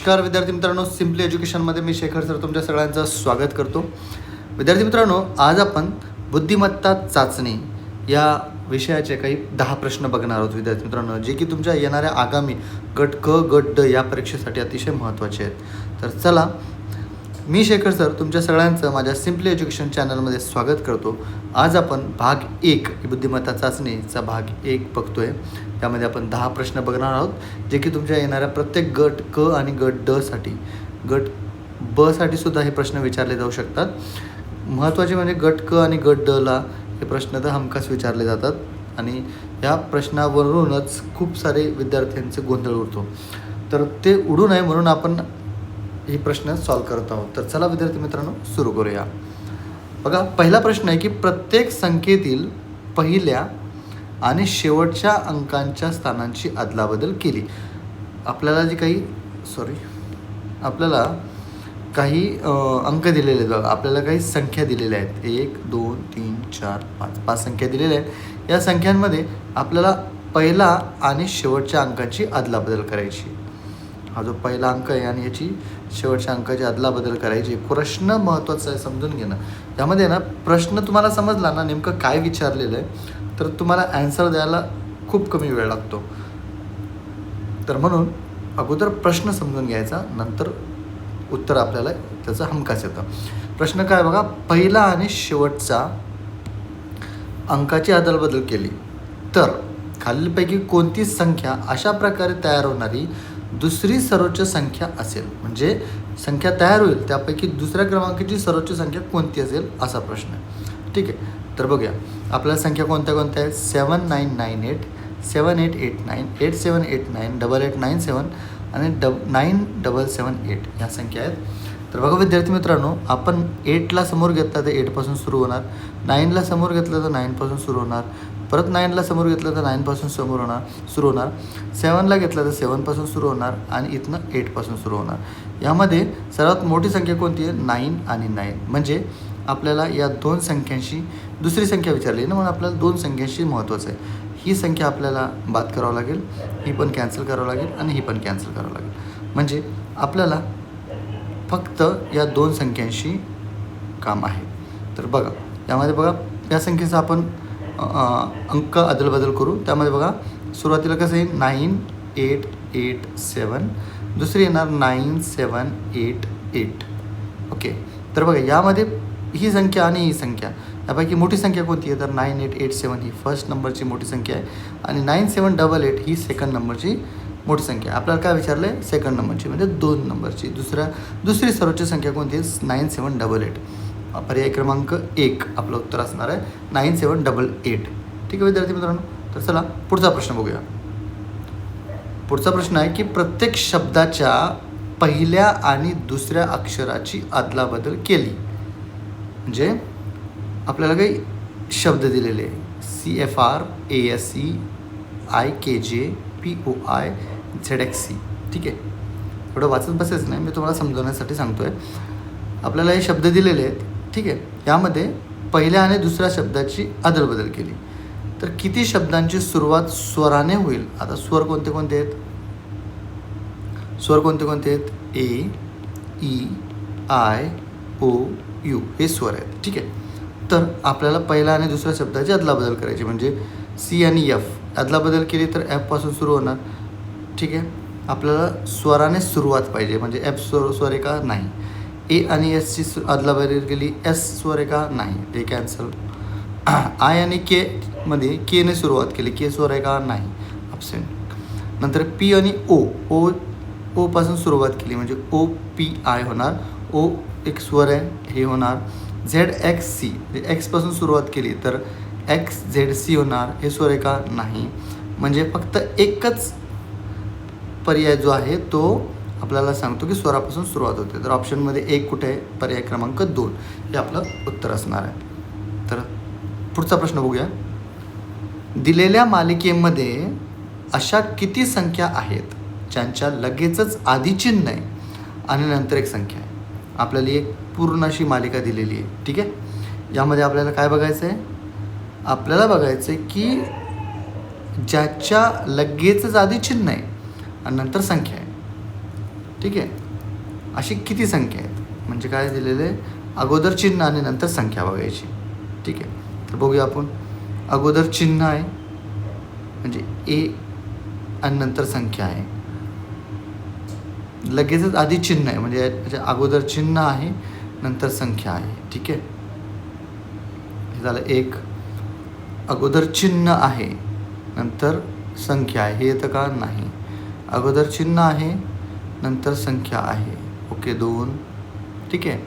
नमस्कार विद्यार्थी मित्रांनो, सिम्पली एज्युकेशनमध्ये मी शेखर सर तुमच्या सगळ्यांचं स्वागत करतो. विद्यार्थी मित्रांनो, आज आपण बुद्धिमत्ता चाचणी या विषयाचे काही 10 प्रश्न बघणार आहोत विद्यार्थी मित्रांनो, जे की तुमच्या येणाऱ्या आगामी गट क गट ड या परीक्षेसाठी अतिशय महत्त्वाचे आहेत. तर चला, मी शेखर सर तुमच्या सगळ्यांचं माझ्या सिम्पली एज्युकेशन चॅनलमध्ये स्वागत करतो. आज आपण भाग 1 बुद्धिमत्ता चाचणीचा भाग 1 बघतोय. त्यामध्ये आपण 10 प्रश्न बघणार आहोत, जे की तुमच्या येणाऱ्या प्रत्येक गट क आणि गट ड साठी, गट ब साठी सुद्धा हे प्रश्न विचारले जाऊ शकतात. महत्त्वाचे म्हणजे गट क आणि गट ड ला हे प्रश्न तर हमखास विचारले जातात आणि या प्रश्नावरूनच खूप सारे विद्यार्थ्यांचे गोंधळ उडतो. तर ते उडू नये म्हणून आपण हे प्रश्न सॉल्व करत आहोत. तर चला विद्यार्थी मित्रांनो, सुरू करूया. बघा, पहिला प्रश्न आहे की प्रत्येक संख्येतील पहिल्या आणि शेवटच्या अंकांच्या स्थानांची अदलाबदल केली. आपल्याला काही अंक दिलेले आहेत. बघा, आपल्याला काही संख्या दिलेल्या आहेत. 1 2 3 4 5 संख्या दिलेल्या आहेत. या संख्यांमध्ये आपल्याला पहिला आणि शेवटच्या अंकाची अदलाबदल करायची. हा जो पहिला अंक आहे आणि याची शेवटच्या अंकाची अदलाबदल करायची. प्रश्न महत्त्वाचा आहे, समजून घेणं. त्यामध्ये ना प्रश्न तुम्हाला समजला ना नेमकं काय विचारलेलं आहे, तर तुम्हाला ॲन्सर द्यायला खूप कमी वेळ लागतो. तर म्हणून अगोदर प्रश्न समजून घ्यायचा, नंतर उत्तर आपल्याला त्याचं हमखास येतं. प्रश्न काय बघा, पहिला आणि शेवटचा अंकाची अदलाबदल केली तर खालीलपैकी कोणती संख्या अशा प्रकारे तयार होणारी दुसरी सर्वोच्च संख्या असेल. म्हणजे संख्या तयार होईल त्यापैकी दुसऱ्या क्रमांकाची सर्वोच्च संख्या कोणती असेल असा प्रश्न आहे. ठीक आहे, तर बघूया आपल्याला संख्या कोणत्या आहेत. 7998, 7889, 8789, 8897 आणि 9778 ह्या संख्या आहेत. तर बघा विद्यार्थी मित्रांनो, आपण 8ला समोर घेतला तर 8पासून सुरू होणार, 9ला समोर घेतलं तर 9पासून सुरू होणार, परत 9ला समोर घेतलं तर 9पासून सुरू होणार, 7ला घेतलं तर 7पासून सुरू होणार आणि इथनं 8पासून सुरू होणार. यामध्ये सर्वात मोठी संख्या कोणती आहे, 9 आणि 9. म्हणजे आपल्याला या दोन संख्यांशी दुसरी संख्या विचारली ना, म्हणून आपल्याला दोन संख्यांशी महत्त्वाचं आहे. ही संख्या आपल्याला बाद करावं लागेल, ही पण कॅन्सल करावं लागेल आणि ही पण कॅन्सल करावं लागेल. म्हणजे आपल्याला फक्त या दोन संख्यांशी काम आहे. तर बघा, यामध्ये बघा या संख्येचा आपण अंक अदलबदल करू. त्यामध्ये बघा सुरुवातीला कसं आहे 9887, दुसरी येणार 9788. ओके, तर बघा यामध्ये ही संख्या आणि ही संख्या यापैकी मोठी संख्या कोणती आहे, तर 9887 ही फर्स्ट नंबरची मोठी संख्या आहे आणि 9788 ही सेकंड नंबरची मोठी संख्या. आपल्याला काय विचारलं आहे, सेकंड नंबरची म्हणजे 2 नंबरची. दुसरी सर्वोच्च संख्या कोणती आहे, 9788. पर्याय क्रमांक 1 आपलं उत्तर असणार आहे 9788. ठीक आहे विद्यार्थी मित्रांनो, तर चला पुढचा प्रश्न बघूया. पुढचा प्रश्न आहे की प्रत्येक शब्दाच्या पहिल्या आणि दुसऱ्या अक्षराची अदलाबदल केली. म्हणजे आपल्याला काही शब्द दिलेले आहे, CFR, ASC, IKJ, POI, ZXC. ठीक आहे, एवढं वाचत बसायचं नाही, मी तुम्हाला समजवण्यासाठी सांगतो आहे. आपल्याला हे शब्द दिलेले आहेत. ठीक आहे, यामध्ये पहिल्या आणि दुसऱ्या शब्दाची अदलबदल केली तर किती शब्दांची सुरुवात स्वराने होईल. आता स्वर कोणते कोणते आहेत, A, E, I, O, U हे स्वर आहेत. ठीक आहे, तर आपल्याला पहिल्या आणि दुसऱ्या शब्दाची अदलाबदल करायची. म्हणजे C आणि F अदलाबदल केली तर F पासून सुरू होणार. ठीक आहे, आपल्याला स्वराने सुरुवात पाहिजे, म्हणजे F स्वर आहे का, नाही. A आणि S ची अदलाबदल केली, S स्वर आहे का, नाही, ते कॅन्सल. I आणि K मध्ये K ने सुरुवात केली, K स्वर आहे का, नाही, ॲब्सेंट. नंतर P आणि O पासून सुरुवात केली म्हणजे OPI होणार, O एक स्वर आहे, हे होणार. ZXC म्हणजे X पासून सुरुवात केली तर XZC होणार, हे स्वर आहे का, नाही. म्हणजे फक्त एकच पर्याय जो आहे तो आपल्याला सांगतो की स्वरापासून सुरुवात होते. तर ऑप्शनमध्ये 1 कुठे आहे, पर्याय क्रमांक 2 हे आपलं उत्तर असणार आहे. तर पुढचा प्रश्न बघूया. दिलेल्या मालिकेमध्ये अशा किती संख्या आहेत ज्यांच्या लगेचच आधी चिन्ह आहे आणि नंतर एक संख्या आहे. आपल्याला एक पूर्ण अशी मालिका दिलेली आहे. ठीक आहे, यामध्ये आपल्याला काय बघायचं आहे, आपल्याला बघायचं आहे की ज्याच्या लगेचच आधी चिन्ह आहे आणि नंतर संख्या आहे. ठीक आहे. अशी किती संख्या आहेत, म्हणजे काय दिलेलं आहे, अगोदर चिन्ह आणि नंतर संख्या बघायची. ठीक आहे, तर बघूया आपण. अगोदर चिन्ह आहे म्हणजे ए आणि नंतर संख्या आहे. लगेचच आधी चिन्ह आहे म्हणजे अगोदर चिन्ह आहे नंतर संख्या आहे. ठीक आहे, हे झालं एक. अगोदर चिन्ह आहे नंतर संख्या आहे, हे येतं का, नाही. अगोदर चिन्ह आहे नंतर संख्या आहे, ओके, 2. ठीक आहे.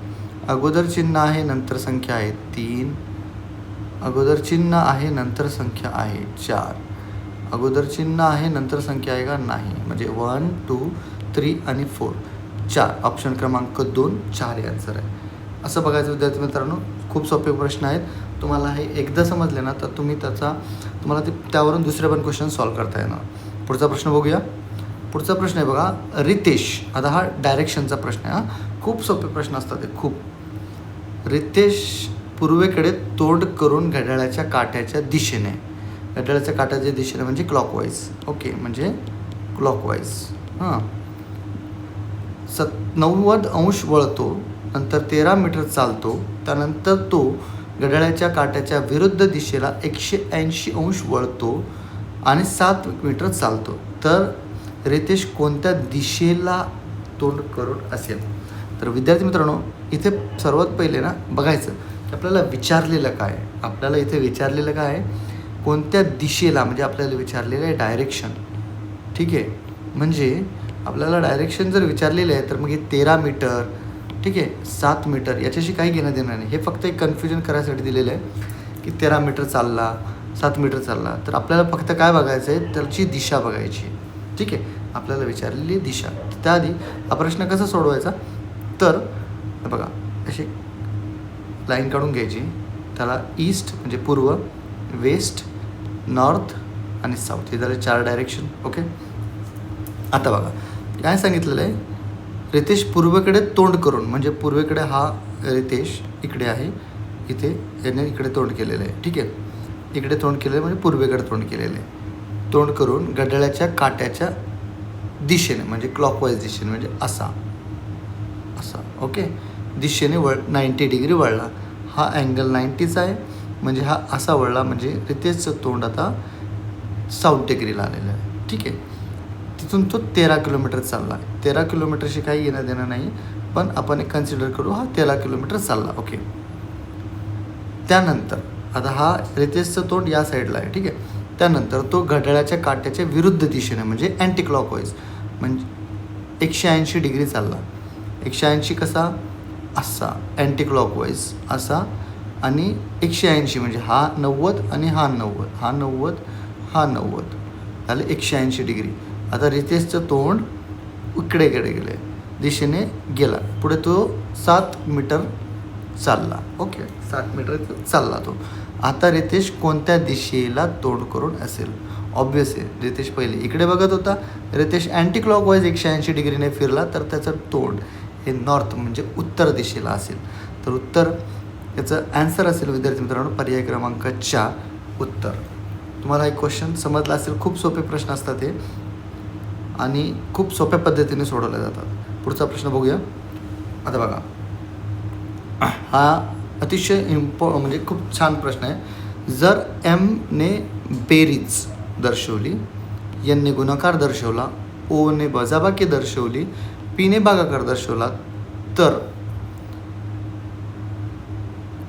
अगोदर चिन्ह आहे नंतर संख्या आहे, 3. अगोदर चिन्ह आहे नंतर संख्या आहे, 4. अगोदर चिन्ह आहे नंतर संख्या आहे का, नाही. म्हणजे 1, 2, 3 आणि 4, 4. ऑप्शन क्रमांक 2, 4 हे आन्सर आहे. असं बघायचं विद्यार्थी मित्रांनो. खूप सोपे प्रश्न आहेत. तुम्हाला हे एकदा समजले ना तर तुम्हाला त्यावरून दुसरे पण क्वेश्चन सॉल्व करता येणार. पुढचा प्रश्न बघूया. पुढचा प्रश्न आहे बघा, रितेश. आता हा डायरेक्शनचा प्रश्न आहे. खूप सोपे प्रश्न असतात ते, खूप. रितेश पूर्वेकडे तोंड करून घड्याळाच्या काट्याच्या दिशेने, घड्याळाच्या काट्याच्या दिशेने म्हणजे क्लॉकवाईज, ओके, म्हणजे क्लॉकवाईज 90 अंश वळतो, नंतर 13 मीटर चालतो, त्यानंतर तो घड्याळाच्या काट्याच्या विरुद्ध दिशेला 180 अंश वळतो आणि 7 मीटर चालतो. तर रितेश कोणत्या दिशेला तोंड करून असेल? तर विद्यार्थी मित्रांनो, इथे सर्वात पहिले ना बघायचं की आपल्याला विचारलेलं काय. आपल्याला इथे विचारलेलं काय आहे, कोणत्या दिशेला, म्हणजे आपल्याला विचारलेलं आहे डायरेक्शन. ठीक आहे, म्हणजे आपल्याला डायरेक्शन जर विचारलेलं आहे तर मग हे 13 मीटर, ठीक आहे, 7 मीटर याच्याशी काही घेणं देणं नाही. हे फक्त एक कन्फ्युजन करायसाठी दिलेलं आहे की 13 मीटर चालला, 7 मीटर चालला. तर आपल्याला फक्त काय बघायचं आहे, त्याची दिशा बघायची. ठीक आहे, आपल्याला विचारलेली दिशा. त्याआधी हा प्रश्न कसा सोडवायचा, तर बघा अशी लाईन काढून घ्यायची. त्याला ईस्ट म्हणजे पूर्व, वेस्ट, नॉर्थ आणि साऊथ, हे झाले 4 डायरेक्शन. ओके, आता बघा काय सांगितलेलं आहे, रितेश पूर्वेकडे तोंड करून, म्हणजे पूर्वेकडे हा रितेश इकडे आहे, इथे याने इकडे तोंड केलेलं आहे. ठीक आहे, इकडे तोंड केलेलं आहे म्हणजे पूर्वेकडे तोंड केलेलं आहे. तोंड करून घड्याळाच्या काट्याच्या दिशेने म्हणजे क्लॉकवाईज दिशेने, म्हणजे असा, ओके, दिशेने 90 डिग्री वळला. हा अँगल 90चा आहे, म्हणजे हा असा वळला, म्हणजे रितेशचं तोंड आता 7 डिग्रीला आलेलं आहे. ठीक आहे, तिथून तो 13 किलोमीटर चालला. 13 किलोमीटरशी काही येणं देणं नाही, पण आपण एक कन्सिडर करू, हा 13 किलोमीटर चालला. ओके, त्यानंतर आता हा रितेशचं तोंड या साईडला आहे. ठीक आहे, त्यानंतर तो घड्याळाच्या काट्याच्या विरुद्ध दिशेने म्हणजे अँटी क्लॉकवाईज, म्हणजे 180 डिग्री चालला. 180 कसा, असा, अँटी क्लॉकवाईज असा, आणि 180 म्हणजे हा 90 आणि हा 90, हा 90, हा 90 झाले 180 डिग्री. आता रितेशचं तोंड इकडे गेले, दिशेने गेला. पुढे तो 7 मीटर चालला. ओके, 7 मीटर चालला तो. आता रितेश कोणत्या दिशेला तोंड करून असेल? ऑब्वियस आहे, रितेश पहिले इकडे बघत होता. रितेश अँटी क्लॉकवाईज 180 डिग्रीने फिरला, तर त्याचं तोंड हे नॉर्थ म्हणजे उत्तर दिशेला असेल. तर उत्तर याचं ॲन्सर असेल विद्यार्थी मित्रांनो पर्याय क्रमांक 4 उत्तर. तुम्हाला एक क्वेश्चन समजला असेल. खूप सोपे प्रश्न असतात हे आणि खूप सोप्या पद्धतीने सोडवले जातात. पुढचा प्रश्न बघूया. आता बघा, हा अतिशय म्हणजे खूप छान प्रश्न आहे. जर एमने बेरीज दर्शवली, एनने गुणाकार दर्शवला, ओने वजाबाकी दर्शवली, पीने भागाकार दर्शवला, तर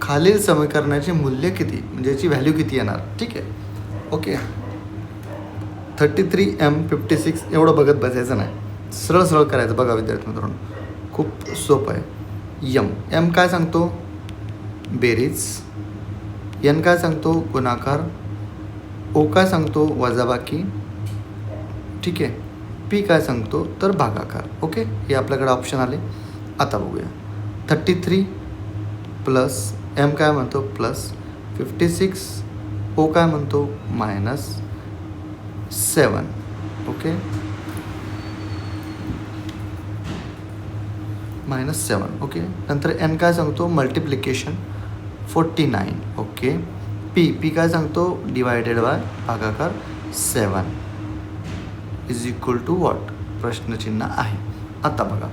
खालील समीकरणाचे मूल्य किती, म्हणजे याची व्हॅल्यू किती येणार? ठीक आहे, ओके. 33M 56 एवढं बघत बसायचं नाही, सरळ सरळ करायचं. बघा विद्यार्थी मित्रांनो, खूप सोपं आहे. एम काय सांगतो, बेरीज. एन काय सांगतो, गुणाकार. ओ काय सांगतो, वजाबाकी. ठीक आहे, पी काय सांगतो, तर भागाकार. ओके, हे आपल्याकडे ऑप्शन आले. आता बघूया. 33 प्लस एम काय म्हणतो प्लस 56, ओ काय म्हणतो -7. ओके, -7. ओके, नंतर एन काय सांगतो मल्टिप्लिकेशन 49. ओके, पी काय सांगतो डिवायडेड बाय भागाकार 7 इज इक्वल टू वॉट, प्रश्नचिन्ह आहे. आता बघा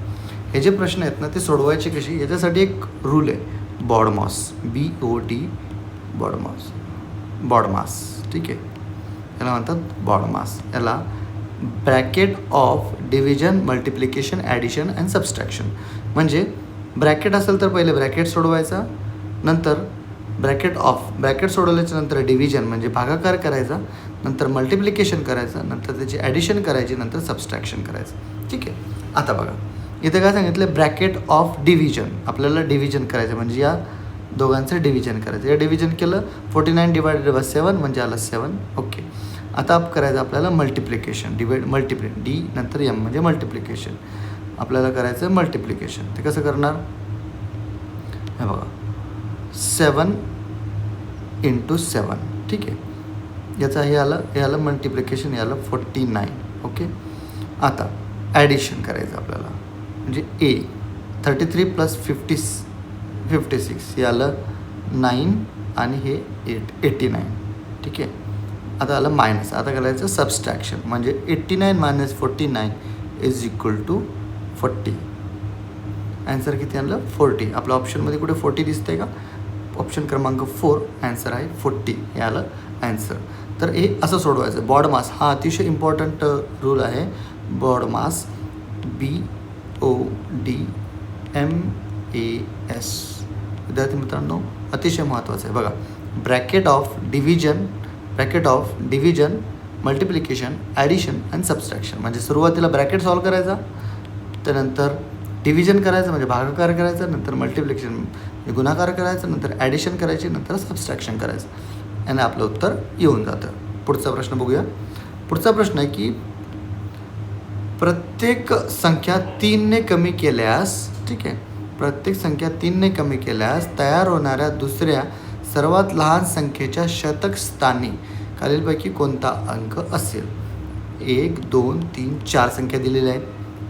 हे जे प्रश्न आहेत ना ते सोडवायचे कशी, याच्यासाठी एक रूल आहे BODMAS, BOD BODMAS, ठीक आहे, याला म्हणतात BODMAS. याला bracket of division, multiplication, addition and subtraction. म्हणजे ब्रॅकेट असेल तर पहिले ब्रॅकेट सोडवायचा, नंतर ब्रॅकेट सोडवल्याच्या नंतर डिव्हिजन म्हणजे भागाकार करायचा, नंतर मल्टिप्लिकेशन करायचं, नंतर त्याची ॲडिशन करायची, नंतर सबस्ट्रॅक्शन करायचं. ठीक आहे. आता बघा इथे काय सांगितलं, ब्रॅकेट ऑफ डिव्हिजन. आपल्याला डिव्हिजन करायचं म्हणजे या दोघांचं डिव्हिजन करायचं. या डिव्हिजन केलं 49 डिवायडेड बाय 7 म्हणजे आलं 7. ओके. आता करायचं आपल्याला मल्टिप्लिकेशन, डी नंतर एम म्हणजे मल्टिप्लिकेशन. आपल्याला करायचं मल्टिप्लिकेशन. ते कसं करणार, हे बघा 7 × 7. ठीक आहे. याचं हे आलं मल्टिप्लिकेशन, हे आलं 49. ओके. आता ॲडिशन करायचं आपल्याला म्हणजे 33 + 56 हे आलं 9 आणि हे 89. ठीक आहे. आता आलं मायनस. आता करायचं सबस्ट्रॅक्शन म्हणजे 89 - 49 = 40. ॲन्सर किती आणलं, 40. आपल्या ऑप्शनमध्ये कुठे 40 दिसतंय का, ऑप्शन क्रमांक 4 ॲन्सर आहे 40. हे आलं ॲन्सर. तर हे असं सोडवायचं. BODMAS हा अतिशय इम्पॉर्टंट रूल आहे. BODMAS BODMAS. विद्यार्थी मित्रांनो अतिशय महत्त्वाचं आहे. बघा bracket of division, multiplication, addition and subtraction. म्हणजे सुरुवातीला ब्रॅकेट सॉल्व करायचा, त्यानंतर डिव्हिजन करायचं म्हणजे भागाकार करायचा, नंतर मल्टिप्लिकेशन म्हणजे गुणाकार करायचा, नंतर ॲडिशन करायची, नंतर सबस्ट्रॅक्शन करायचं. आणि आपलं उत्तर येऊन जातं. पुढचा प्रश्न बघूया. पुढचा प्रश्न आहे की प्रत्येक संख्या 3 ने कमी केल्यास, ठीक आहे, प्रत्येक संख्या 3 ने कमी केल्यास तयार होणाऱ्या दुसऱ्या सर्वात लहान संख्येच्या शतक स्थानी खालीलपैकी कोणता अंक असेल. 1, 2, 3, 4 संख्या दिलेल्या आहेत.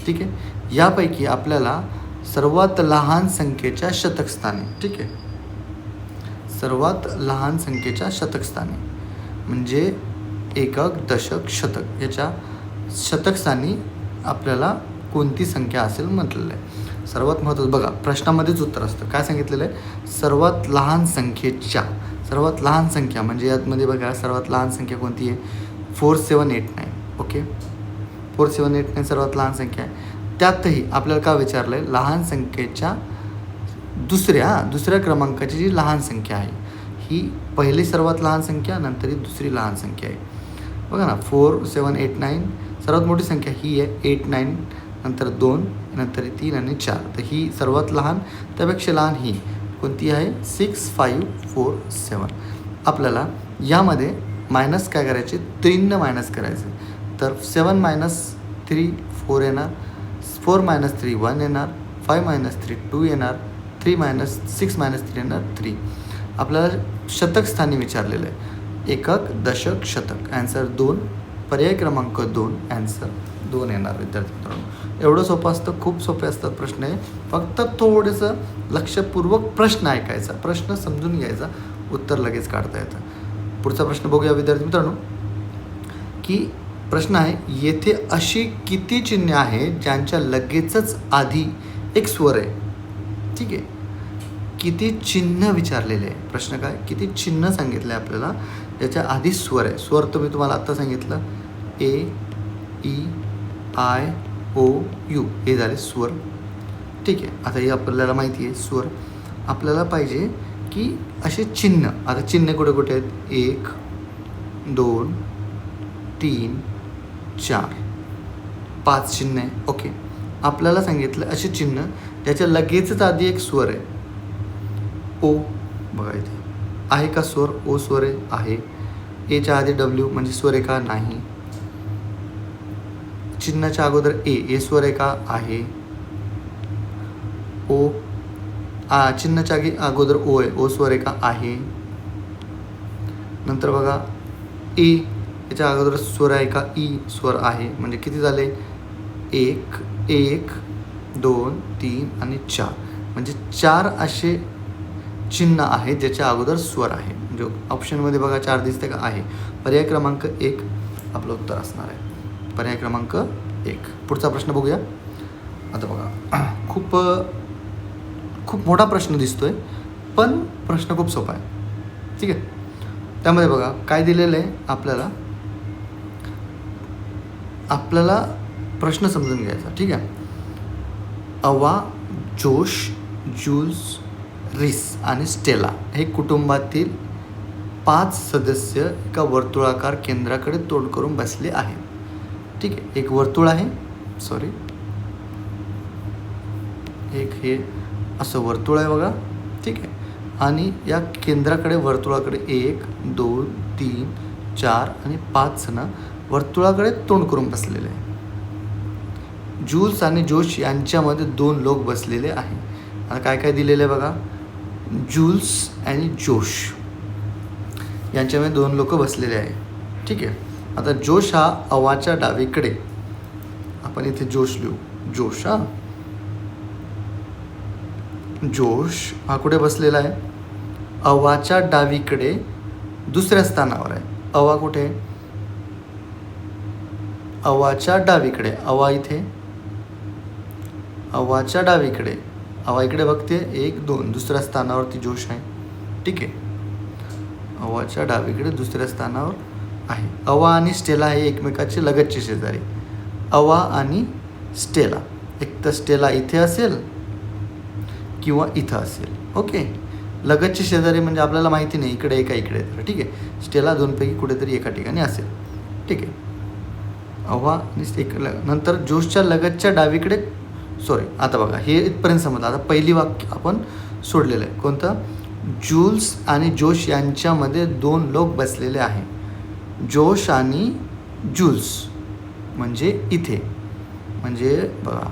ठीक आहे. यापैकी आपल्याला सर्वात लहान संख्येच्या शतक स्थानी, ठीक आहे, सर्वात लहान संख्येच्या शतक स्थानी म्हणजे एकक, दशक, शतक याच्या शतक स्थानी आपल्याला कोणती संख्या असेल म्हटलेलं आहे. सर्वात महत्त्वाचं बघा प्रश्नामध्येच उत्तर असतं. काय सांगितलेलं आहे, सर्वात लहान संख्येच्या. सर्वात लहान संख्या म्हणजे यातमध्ये बघा सर्वात लहान संख्या कोणती आहे, 4789. ओके. 4789 सर्वात लहान संख्या आहे. त्यातही आपल्याला काय विचारलं आहे, लहान संख्येच्या दुसऱ्या क्रमांकाची जी लहान संख्या आहे ही पहिली सर्वात लहान संख्या, नंतर ही दुसरी लहान संख्या आहे. बघा ना 4789 सर्वात मोठी संख्या ही आहे 89, नंतर 2, नंतर 3 आणि 4. तर ही सर्वात लहान, त्यापेक्षा लहान ही कोणती आहे 6547. आपल्याला यामध्ये मायनस काय करायचे, 3 मायनस करायचं. तर 7 - 3 4 येणार, 4 - 3 1 येणार, 5 - 3 2 येणार, 6 - 3 येणार 3. आपल्याला शतक स्थानी विचारलेलं आहे, एकक, दशक, शतक. ॲन्सर 2, पर्याय क्रमांक 2, ॲन्सर 2 येणार. विद्यार्थी मित्रांनो एवढं सोपं असतं, खूप सोपे असतात प्रश्न आहे. फक्त थोडंसं लक्षपूर्वक प्रश्न ऐकायचा, प्रश्न समजून घ्यायचा, उत्तर लगेच काढता येतं. पुढचा प्रश्न बघूया विद्यार्थी मित्रांनो की प्रश्न आहे, येथे अशी किती चिन्हे आहेत ज्यांच्या लगेचच आधी एक स्वर आहे. ठीक आहे. किती चिन्ह विचारलेले आहे. प्रश्न काय, किती चिन्ह सांगितलं आहे आपल्याला ज्याच्या आधी स्वर आहे. स्वर तर मी तुम्हाला आत्ता सांगितलं, A, E, I, O, U हे झाले स्वर. ठीक आहे. आता हे आपल्याला माहिती आहे स्वर. आपल्याला पाहिजे की असे चिन्ह. आता चिन्ह कुठे कुठे आहेत, 1, 2, 3, 4, 5 चिन्ह आहे. ओके. आपल्याला सांगितलं असे चिन्ह ज्याच्या लगेचच आधी एक स्वर आहे. ओ बघा इथे आहे का स्वर, ओ स्वर आहे. एच्या आधी W म्हणजे स्वर आहे का, नाही. चिन्हाच्या अगोदर ए स्वर आहे का, आहे. ओ चिन्हाच्या अगोदर ओ आहे, ओ स्वर आहे का, आहे. नंतर बघा ए याच्या अगोदर स्वर आहे का, ई स्वर आहे. म्हणजे किती झाले, 1, 2, 3 आणि 4. म्हणजे 4 असे चिन्ह आहे ज्याच्या अगोदर स्वर आहे. म्हणजे ऑप्शनमध्ये बघा 4 दिसते का, आहे. पर्याय क्रमांक 1 आपलं उत्तर असणार आहे. पर्याय क्रमांक 1. पुढचा प्रश्न बघूया. आता बघा खूप खूप मोठा प्रश्न दिसतोय, पण प्रश्न खूप सोपा आहे. ठीक आहे. त्यामध्ये बघा काय दिलेलं आहे आपल्याला प्रश्न समजून घ्यायचा. ठीक आहे. अवा, जोश, जूल्स, रिस आणि स्टेला हे कुटुंबातील 5 सदस्य एका वर्तुळाकार केंद्राकडे तोंड करून बसले आहेत. ठीक आहे. एक वर्तुळ आहे, एक हे असं वर्तुळ आहे बघा. ठीक आहे. आणि या केंद्राकडे वर्तुळाकडे 1, 2, 3, 4 आणि 5 जण वर्तुळाकडे तोंड करून बसलेले आहे. जूल्स आणि जोश यांच्यामध्ये 2 लोक बसलेले आहे. आता काय काय दिलेलं आहे बघा. जूल्स आणि जोश यांच्यामध्ये 2 लोक बसलेले आहे. ठीक आहे. आता जोश हा अवाच्या डावीकडे, आपण इथे जोश लिहू. जोश जोश हा कुठे बसलेला आहे? अवाच्या डावीकडे दुसऱ्या स्थानावर आहे. अवा कुठे? अवाच्या डावीकडे. अवा इथे, अवाच्या डावीकडे, अवा इकडे बघते 1, 2 दुसऱ्या स्थानावरती जोश आहे. ठीक आहे. अवाच्या डावीकडे दुसऱ्या स्थानावर आहे. अवा आणि स्टेला हे एकमेकाचे लगतचे शेजारी. अवा आणि स्टेला, एक तर स्टेला इथे असेल किंवा इथं असेल. ओके. लगतचे शेजारी म्हणजे आपल्याला माहिती नाही इकडे एका इकडे तर. ठीक आहे. स्टेला 2 पैकी कुठेतरी एका ठिकाणी असेल. ठीक आहे. अवा आणि नंतर जोशच्या लगतच्या डावीकडे, आता बघा हे इथपर्यंत समजलं. आता पहिली वाक्य आपण सोडलेलं आहे. कोणतं? जूल्स आणि जोश यांच्यामध्ये 2 लोक बसलेले आहे. जोश आणि जूल्स म्हणजे इथे, म्हणजे बघा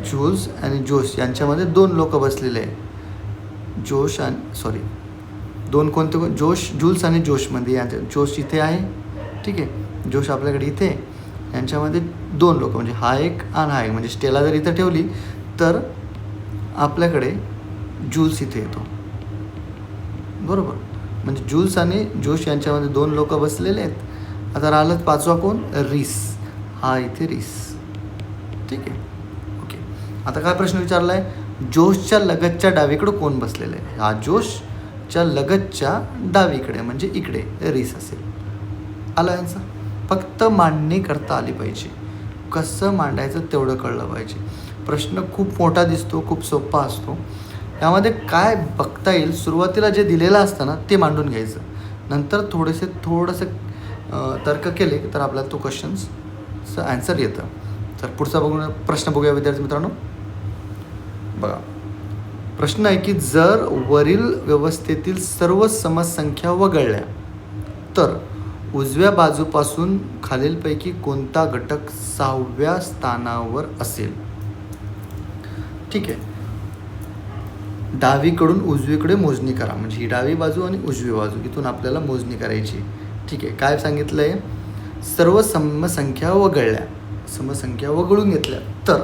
जूल्स आणि जोश यांच्यामध्ये 2 लोक बसलेले आहे. जोश आणि 2 कोणते? जूल्स आणि जोशमध्ये यांच्या जोश इथे आहे. ठीक आहे. जोश आपल्याकडे इथे, यांच्यामध्ये 2 लोक म्हणजे हा एक आणि हा एक. म्हणजे स्टेला जर इथं ठेवली तर आपल्याकडे जूल्स इथे येतो. बरोबर. म्हणजे जूल्स आणि जोश यांच्यामध्ये 2 लोक बसलेले आहेत. आता राहिलं 5वा कोण? रिस. हा इथे रिस. ठीक आहे. ओके. आता काय प्रश्न विचारला आहे? जोशच्या लगतच्या डावीकडे कोण बसलेलं आहे? हा जोशच्या लगतच्या डावीकडे म्हणजे इकडे रिस असेल. आलं यांचं? फक्त मांडणी करता आली पाहिजे. कसं मांडायचं तेवढं कळलं पाहिजे. प्रश्न खूप मोठा दिसतो, खूप सोपा असतो. यामध्ये काय बघता येईल, सुरुवातीला जे दिलेलं असतं ना ते मांडून घ्यायचं. नंतर थोडंसं तर्क केले तर आपल्याला तो क्वेश्चन्सचं ॲन्सर येतं. तर पुढचा प्रश्न बघूया विद्यार्थी मित्रांनो. बघा प्रश्न आहे की जर वरील व्यवस्थेतील सर्व समसंख्या वगळल्या तर उजव्या बाजूपासून खालीलपैकी कोणता घटक 6व्या स्थानावर असेल? ठीक आहे. डावीकडून उजवीकडे मोजणी करा. म्हणजे ही डावी बाजू आणि उजवी बाजू इथून आपल्याला मोजणी करायची. ठीक आहे. काय सांगितलं आहे? सर्व समसंख्या वगळून घेतल्या तर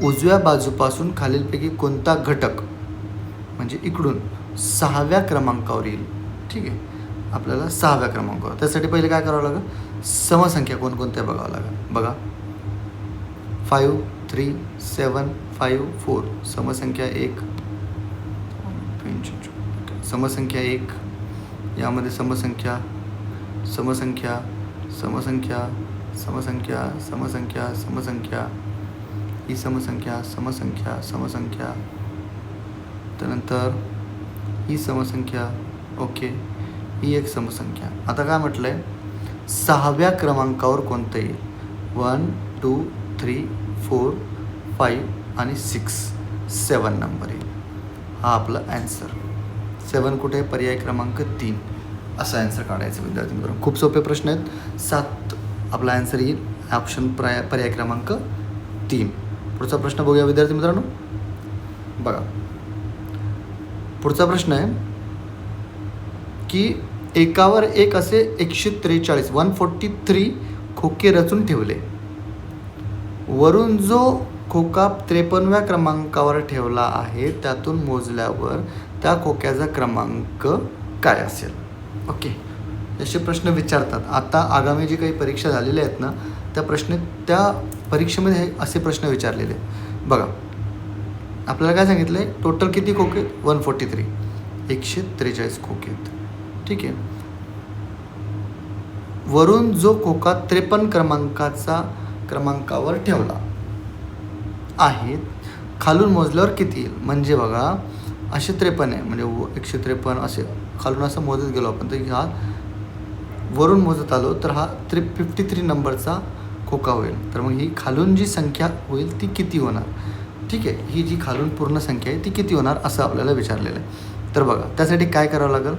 उजव्या बाजूपासून खालीलपैकी कोणता घटक म्हणजे इकडून 6व्या क्रमांकावर येईल. ठीक आहे. आपल्याला 6व्या क्रमांकावर. त्यासाठी पहिले काय करावं लागेल? समसंख्या कोणकोणत्या बघावं लागेल. बघा 5, 3, 7, 5, 4. समसंख्या 1, समसंख्या 1. यामध्ये समसंख्या समसंख्या समसंख्या समसंख्या समसंख्या समसंख्या ही समसंख्या समसंख्या समसंख्या त्यानंतर ही समसंख्या. ओके. ही एक समसंख्या. आता काय म्हटलं आहे? 6व्या क्रमांकावर कोणतं येईल? 1, 2, 3, 4, 5 आणि 6, 7 नंबर येईल. हा आपला ॲन्सर. 7 कुठे? पर्याय क्रमांक 3. असा ॲन्सर काढायचा विद्यार्थी मित्रांनो. खूप सोपे प्रश्न आहेत. 7 आपला ॲन्सर येईल. ऑप्शन पर्याय क्रमांक 3. पुढचा प्रश्न बघूया विद्यार्थी मित्रांनो. बघा पुढचा प्रश्न आहे की एकावर एक असे 143 खोके रचून ठेवले. वरून जो खोका 53व्या क्रमांकावर ठेवला आहे त्यातून मोजल्यावर त्या खोक्याचा क्रमांक काय असेल? ओके. असे प्रश्न विचारतात. आता आगामी जी काही परीक्षा झालेल्या आहेत ना त्या परीक्षेमध्ये असे प्रश्न विचारलेले. बघा, आपल्याला काय सांगितलं आहे, टोटल किती खोके आहेत? 143, 143 खोके आहेत. ठीक आहे. वरून जो खोका 53 क्रमांकावर ठेवला आहे, खालून मोजल्यावर किती येईल? म्हणजे बघा, असे 53 आहे, म्हणजे 153 असे खालून असं मोजत गेलो आपण, तर हा वरून मोजत आलो तर हा 53 नंबरचा खोका होईल. तर मग ही खालून जी संख्या होईल ती किती होणार? ठीक आहे, ही जी खालून पूर्ण संख्या आहे ती किती होणार असं आपल्याला विचारलेलं आहे. तर बघा, त्यासाठी काय करावं लागेल?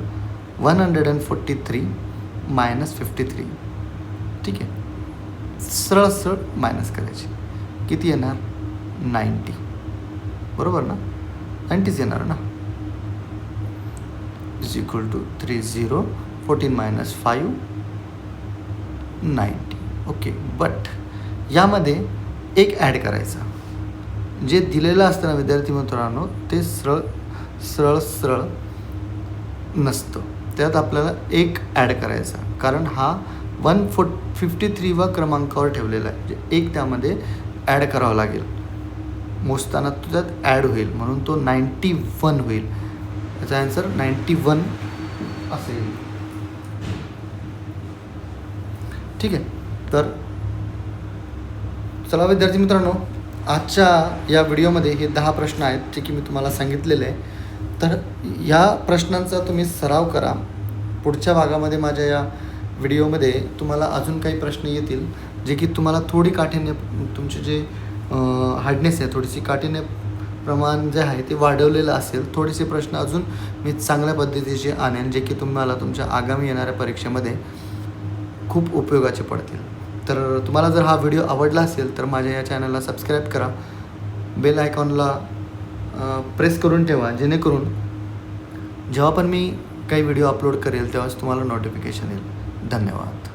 143 मायनस 53. ठीक आहे, सरळ सरळ मायनस करायची. किती येणार? 90. बरोबर ना? 90च येणार ना. Is equal to 30, 14 minus 5, 90. Okay. But यामध्ये एक ॲड करायचा. जे दिलेलं असतं ना विद्यार्थी मित्रांनो, ते सरळ नसतं. त्यात आपल्याला एक ॲड करायचा, कारण हा 153 क्रमांकावर ठेवलेला आहे. म्हणजे एक त्यामध्ये ॲड करावा लागेल. मोजताना तो त्यात ॲड होईल, म्हणून तो 91 होईल. याचा आन्सर 91 असेल. ठीक आहे. तर चला विद्यार्थी मित्रांनो, आजच्या या व्हिडिओमध्ये हे 10 प्रश्न आहेत जे की मी तुम्हाला सांगितलेले आहे. तर या प्रश्नांचा तुम्ही सराव करा. पुढच्या भागामध्ये माझ्या या व्हिडिओमध्ये तुम्हाला अजून काही प्रश्न येतील जे की तुम्हाला थोडी काठीण्य, तुमचे जे हार्डनेस आहे, थोडीशी काठीण्य प्रमाण जे आहे ते वाढवलेलं असेल. थोडेसे प्रश्न अजून मी चांगल्या पद्धतीचे आणेन जे की तुम्हाला तुमच्या आगामी येणाऱ्या परीक्षेमध्ये खूप उपयोगाचे पडतील. तर तुम्हाला जर हा व्हिडिओ आवडला असेल तर माझ्या या चॅनलला सबस्क्राईब करा. बेल आयकॉनला प्रेस करून ठेवा, जेणेकरून जेव्हा पण मी काही व्हिडिओ अपलोड करेल तेव्हाच तुम्हाला नोटिफिकेशन येईल. धन्यवाद.